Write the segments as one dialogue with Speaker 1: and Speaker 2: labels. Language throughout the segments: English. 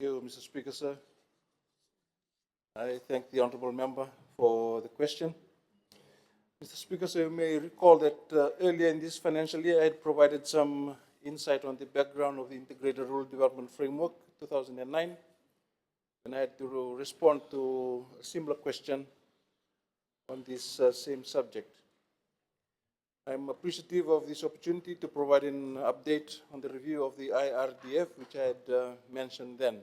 Speaker 1: you, Mr. Speaker, sir. I thank the honourable member for the question. Mr. Speaker, sir, you may recall that earlier in this financial year, I had provided some insight on the background of the Integrated Rural Development Framework 2009, and I had to respond to a similar question on this same subject. I'm appreciative of this opportunity to provide an update on the review of the IRDF, which I had mentioned then.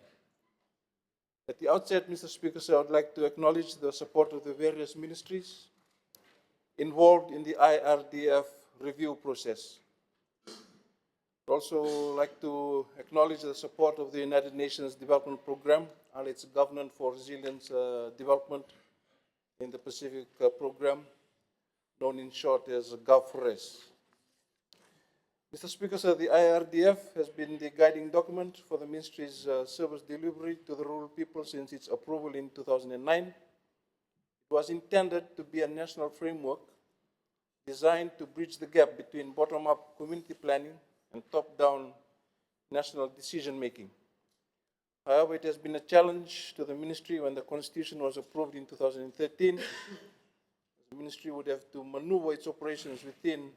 Speaker 1: At the outset, Mr. Speaker, sir, I would like to acknowledge the support of the various ministries involved in the IRDF review process. I'd also like to acknowledge the support of the United Nations Development Programme and its Governance for Resilience Development in the Pacific Programme, known in short as GovRes. Mr. Speaker, sir, the IRDF has been the guiding document for the Ministry's service delivery to the rural people since its approval in 2009. It was intended to be a national framework designed to bridge the gap between bottom-up community planning and top-down national decision-making. However, it has been a challenge to the Ministry when the Constitution was approved in 2013. The Ministry would have to maneuver its operations within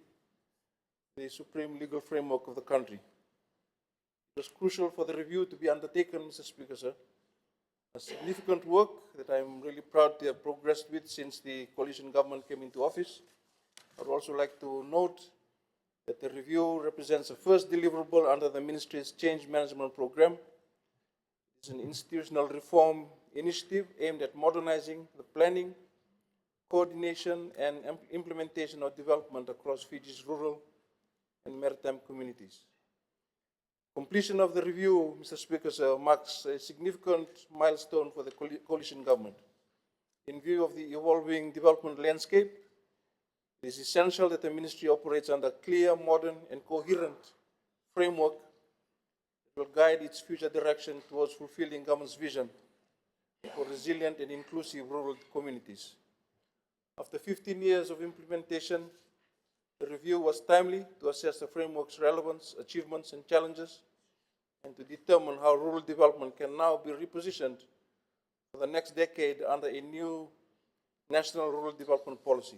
Speaker 1: the supreme legal framework of the country. It was crucial for the review to be undertaken, Mr. Speaker, sir. A significant work that I'm really proud to have progressed with since the coalition government came into office. I would also like to note that the review represents a first deliverable under the Ministry's Change Management Program. It's an institutional reform initiative aimed at modernizing the planning, coordination, and implementation of development across Fiji's rural and maritime communities. Completion of the review, Mr. Speaker, sir, marks a significant milestone for the coalition government. In view of the evolving development landscape, it is essential that the Ministry operates under a clear, modern, and coherent framework that will guide its future direction towards fulfilling government's vision for resilient and inclusive rural communities. After 15 years of implementation, the review was timely to assess the framework's relevance, achievements, and challenges, and to determine how rural development can now be repositioned for the next decade under a new national rural development policy.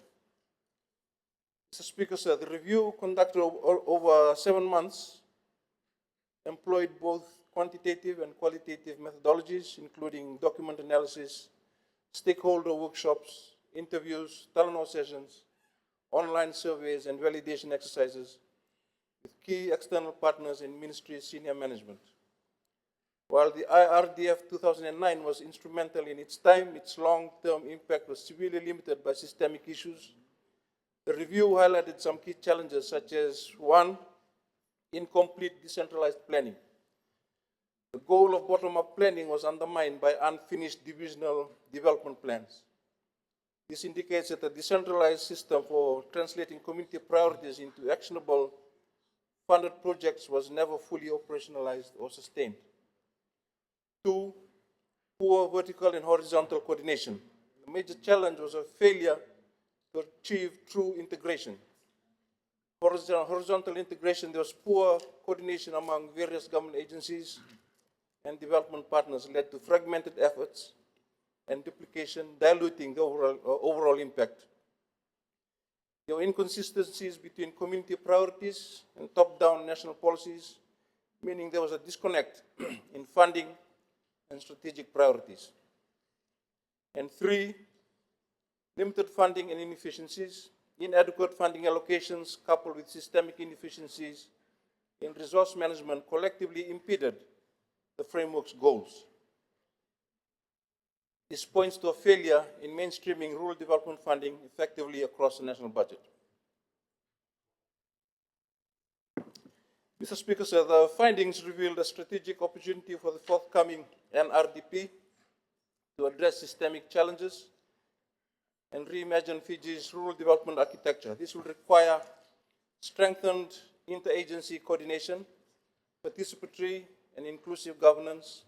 Speaker 1: Mr. Speaker, sir, the review conducted over 7 months employed both quantitative and qualitative methodologies, including document analysis, stakeholder workshops, interviews, telephone sessions, online surveys, and validation exercises with key external partners in Ministry's senior management. While the IRDF 2009 was instrumental in its time, its long-term impact was severely limited by systemic issues. The review highlighted some key challenges such as, 1, incomplete decentralized planning. The goal of bottom-up planning was undermined by unfinished divisional development plans. This indicates that a decentralized system for translating community priorities into actionable funded projects was never fully operationalized or sustained. 2, poor vertical and horizontal coordination. The major challenge was a failure to achieve true integration. Horizontal integration, there was poor coordination among various government agencies and development partners led to fragmented efforts and duplication, diluting the overall impact. There were inconsistencies between community priorities and top-down national policies, meaning there was a disconnect in funding and strategic priorities. And 3, limited funding and inefficiencies. Inadequate funding allocations coupled with systemic inefficiencies in resource management collectively impeded the framework's goals. This points to a failure in mainstreaming rural development funding effectively across the national budget. Mr. Speaker, sir, the findings revealed a strategic opportunity for the forthcoming NRDP to address systemic challenges and reimagine Fiji's rural development architecture. This will require strengthened interagency coordination, participatory and inclusive governance,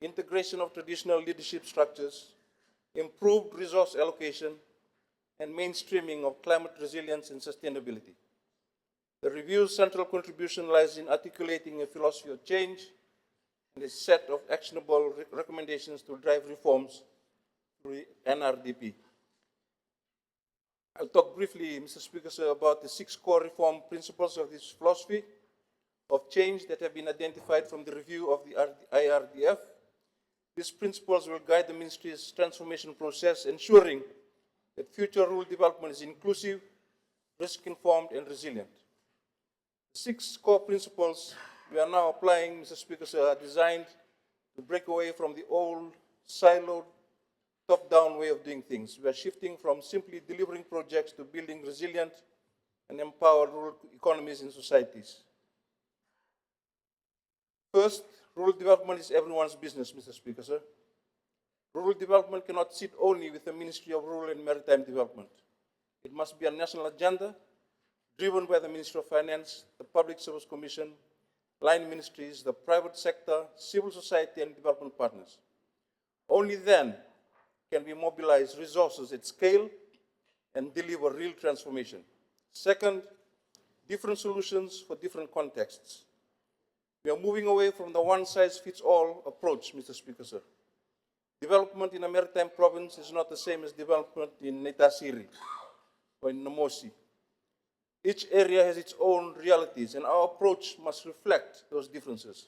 Speaker 1: integration of traditional leadership structures, improved resource allocation, and mainstreaming of climate resilience and sustainability. The review's central contribution lies in articulating a philosophy of change and a set of actionable recommendations to drive reforms through NRDP. I'll talk briefly, Mr. Speaker, sir, about the 6 core reform principles of this philosophy of change that have been identified from the review of the IRDF. These principles will guide the Ministry's transformation process, ensuring that future rural development is inclusive, risk-informed, and resilient. The 6 core principles we are now applying, Mr. Speaker, sir, are designed to break away from the old, siloed, top-down way of doing things. We are shifting from simply delivering projects to building resilient and empowered rural economies and societies. First, rural development is everyone's business, Mr. Speaker, sir. Rural development cannot sit only with the Ministry of Rural and Maritime Development. It must be a national agenda driven by the Ministry of Finance, the Public Service Commission, line ministries, the private sector, civil society, and development partners. Only then can we mobilize resources at scale and deliver real transformation. Second, different solutions for different contexts. We are moving away from the one-size-fits-all approach, Mr. Speaker, sir. Development in a maritime province is not the same as development in Netasiri or in Namosi. Each area has its own realities, and our approach must reflect those differences.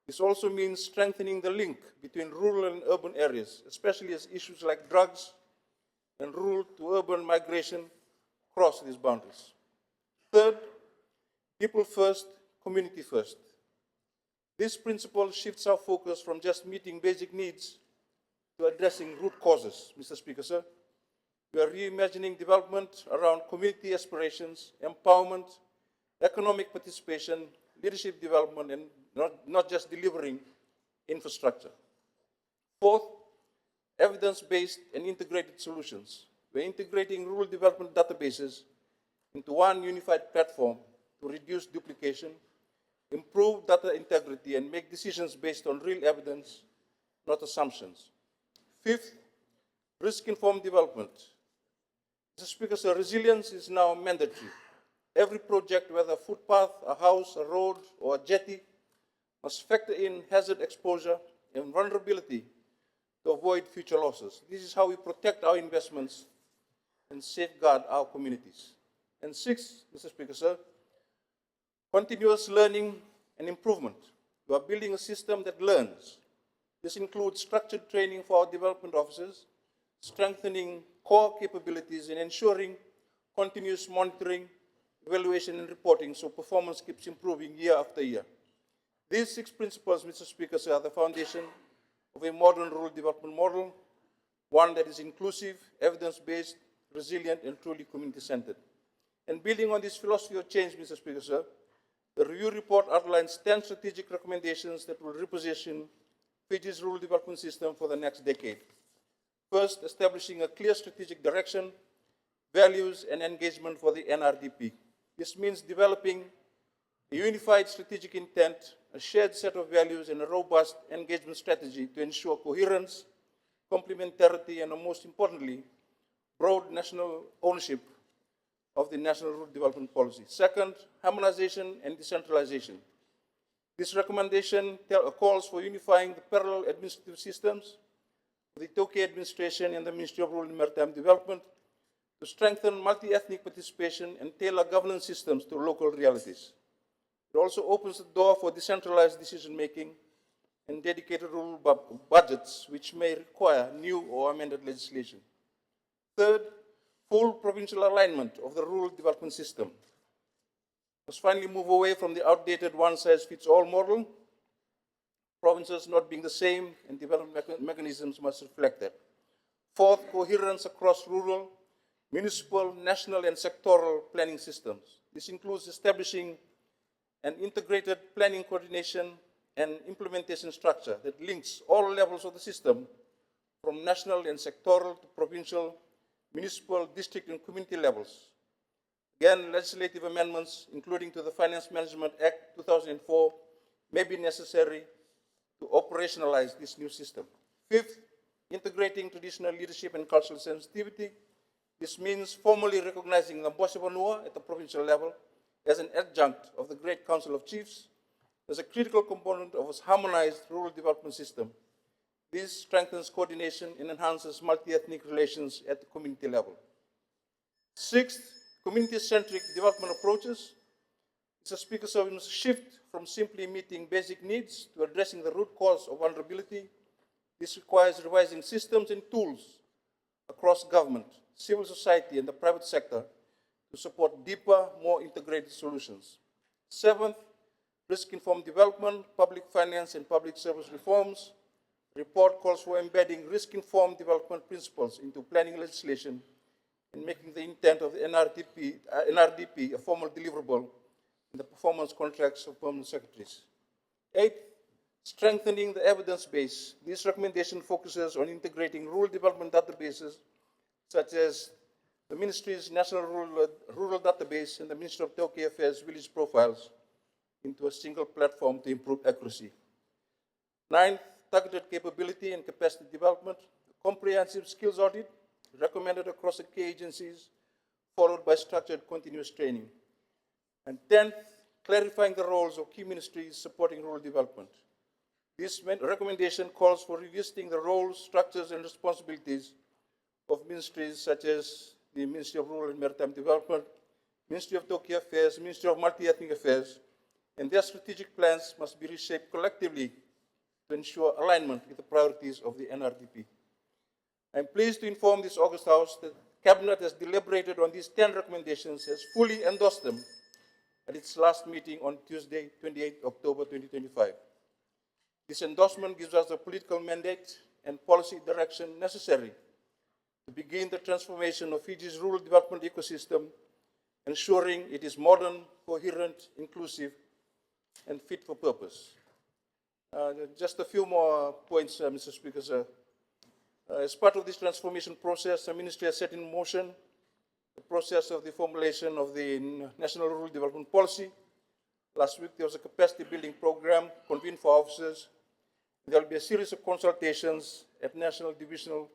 Speaker 1: This also means strengthening the link between rural and urban areas, especially as issues like drugs and rural to urban migration cross these boundaries. Third, people first, community first. This principle shifts our focus from just meeting basic needs to addressing root causes, Mr. Speaker, sir. We are reimagining development around community aspirations, empowerment, economic participation, leadership development, and not just delivering infrastructure. Fourth, evidence-based and integrated solutions. We're integrating rural development databases into one unified platform to reduce duplication, improve data integrity, and make decisions based on real evidence, not assumptions. Fifth, risk-informed development. Mr. Speaker, so resilience is now mandatory. Every project, whether a footpath, a house, a road, or a jetty, must factor in hazard exposure and vulnerability to avoid future losses. This is how we protect our investments and safeguard our communities. And sixth, Mr. Speaker, sir, continuous learning and improvement. We are building a system that learns. This includes structured training for our development officers, strengthening core capabilities, and ensuring continuous monitoring, evaluation, and reporting so performance keeps improving year after year. These 6 principles, Mr. Speaker, are the foundation of a modern rural development model, one that is inclusive, evidence-based, resilient, and truly community-centered. And building on this philosophy of change, Mr. Speaker, sir, the review report outlines 10 strategic recommendations that will reposition Fiji's rural development system for the next decade. First, establishing a clear strategic direction, values, and engagement for the NRDP. This means developing a unified strategic intent, a shared set of values, and a robust engagement strategy to ensure coherence, complementarity, and most importantly, broad national ownership of the National Rural Development Policy. Second, harmonization and decentralization. This recommendation calls for unifying the parallel administrative systems of the Ditoka administration and the Ministry of Rural and Maritime Development to strengthen multi-ethnic participation and tailor governance systems to local realities. It also opens the door for decentralized decision-making and dedicated rural budgets, which may require new or amended legislation. Third, full provincial alignment of the rural development system. Let's finally move away from the outdated one-size-fits-all model, provinces not being the same, and development mechanisms must reflect that. Fourth, coherence across rural, municipal, national, and sectoral planning systems. This includes establishing an integrated planning coordination and implementation structure that links all levels of the system, from national and sectoral to provincial, municipal, district, and community levels. Again, legislative amendments, including to the Finance Management Act 2004, may be necessary to operationalize this new system. Fifth, integrating traditional leadership and cultural sensitivity. This means formally recognizing the Mbosi Vanua at the provincial level as an adjunct of the Great Council of Chiefs as a critical component of a harmonized rural development system. This strengthens coordination and enhances multi-ethnic relations at the community level. Sixth, community-centric development approaches. Mr. Speaker, so we must shift from simply meeting basic needs to addressing the root cause of vulnerability. This requires revising systems and tools across government, civil society, and the private sector to support deeper, more integrated solutions. Seventh, risk-informed development, public finance, and public service reforms. The report calls for embedding risk-informed development principles into planning legislation and making the intent of the NRDP a formal deliverable in the performance contracts of permanent secretaries. Eighth, strengthening the evidence base. This recommendation focuses on integrating rural development databases such as the Ministry's National Rural Database and the Ministry of Ditoka Affairs Village Profiles into a single platform to improve accuracy. Ninth, targeted capability and capacity development. A comprehensive skills audit recommended across the key agencies, followed by structured continuous training. And 10th, clarifying the roles of key ministries supporting rural development. This recommendation calls for revisiting the roles, structures, and responsibilities of ministries such as the Ministry of Rural and Maritime Development, Ministry of Ditoka Affairs, Ministry of Multi-Ethnic Affairs, and their strategic plans must be reshaped collectively to ensure alignment with the priorities of the NRDP. I am pleased to inform this August House that the Cabinet has deliberated on these 10 recommendations, has fully endorsed them at its last meeting on Tuesday, 28 October 2025. This endorsement gives us the political mandate and policy direction necessary to begin the transformation of Fiji's rural development ecosystem, ensuring it is modern, coherent, inclusive, and fit for purpose. Just a few more points, Mr. Speaker, sir. As part of this transformation process, the Ministry has set in motion the process of the formulation of the National Rural Development Policy. Last week, there was a capacity building program convened for officers. There will be a series of consultations at national, divisional,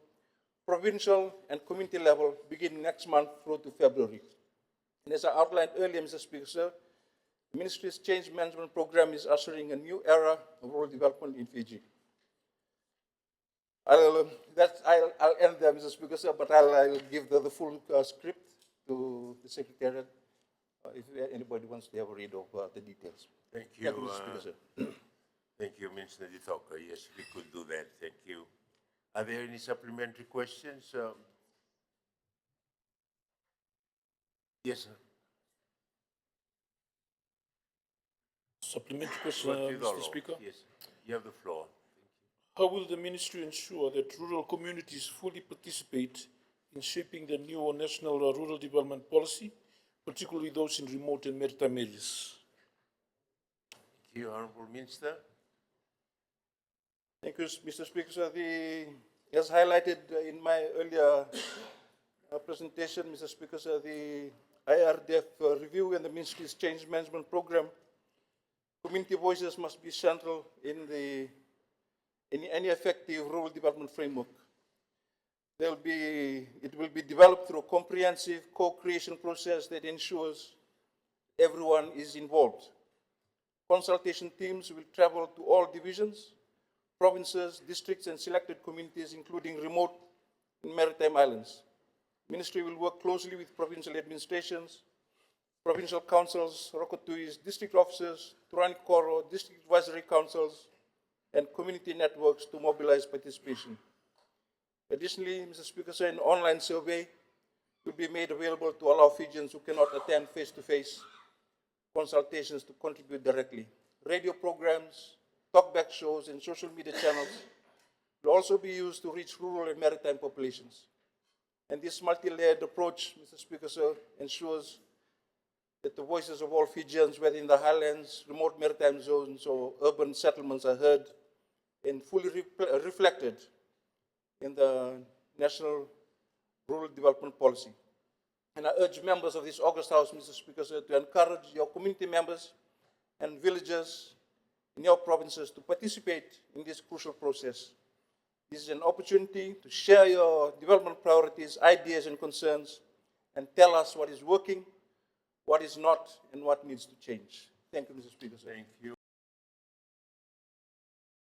Speaker 1: provincial, and community level beginning next month through to February. And as I outlined earlier, Mr. Speaker, sir, the Ministry's change management program is ushering a new era of rural development in Fiji. I'll end there, Mr. Speaker, sir, but I'll give the full script to the Secretariat if anybody wants to have a read of the details.
Speaker 2: Thank you,
Speaker 1: Mr. Speaker, sir.
Speaker 2: Thank you, Minister Ditoka. Yes, we could do that. Thank you. Are there any supplementary questions? Yes, sir.
Speaker 3: Supplementary question, Mr. Speaker.
Speaker 2: Yes, you have the floor.
Speaker 3: How will the Ministry ensure that rural communities fully participate in shaping the new national rural development policy, particularly those in remote and maritime areas?
Speaker 2: Thank you, Honourable Minister.
Speaker 1: Thank you, Mr. Speaker. So as highlighted in my earlier presentation, Mr. Speaker, so the IRDF review and the Ministry's change management program, community voices must be central in any effective rural development framework. It will be developed through a comprehensive co-creation process that ensures everyone is involved. Consultation teams will travel to all divisions, provinces, districts, and selected communities, including remote and maritime islands. Ministry will work closely with provincial administrations, provincial councils, Rokotuis, district officers, Turan Koro, district advisory councils, and community networks to mobilize participation. Additionally, Mr. Speaker, so an online survey will be made available to allow Fijians who cannot attend face-to-face consultations to contribute directly. Radio programs, talkback shows, and social media channels will also be used to reach rural and maritime populations. And this multi-layered approach, Mr. Speaker, so ensures that the voices of all Fijians, whether in the highlands, remote maritime zones, or urban settlements, are heard and fully reflected in the National Rural Development Policy. And I urge members of this August House, Mr. Speaker, sir, to encourage your community members and villagers in your provinces to participate in this crucial process. This is an opportunity to share your development priorities, ideas, and concerns, and tell us what is working, what is not, and what needs to change. Thank you, Mr. Speaker, sir.
Speaker 2: Thank you.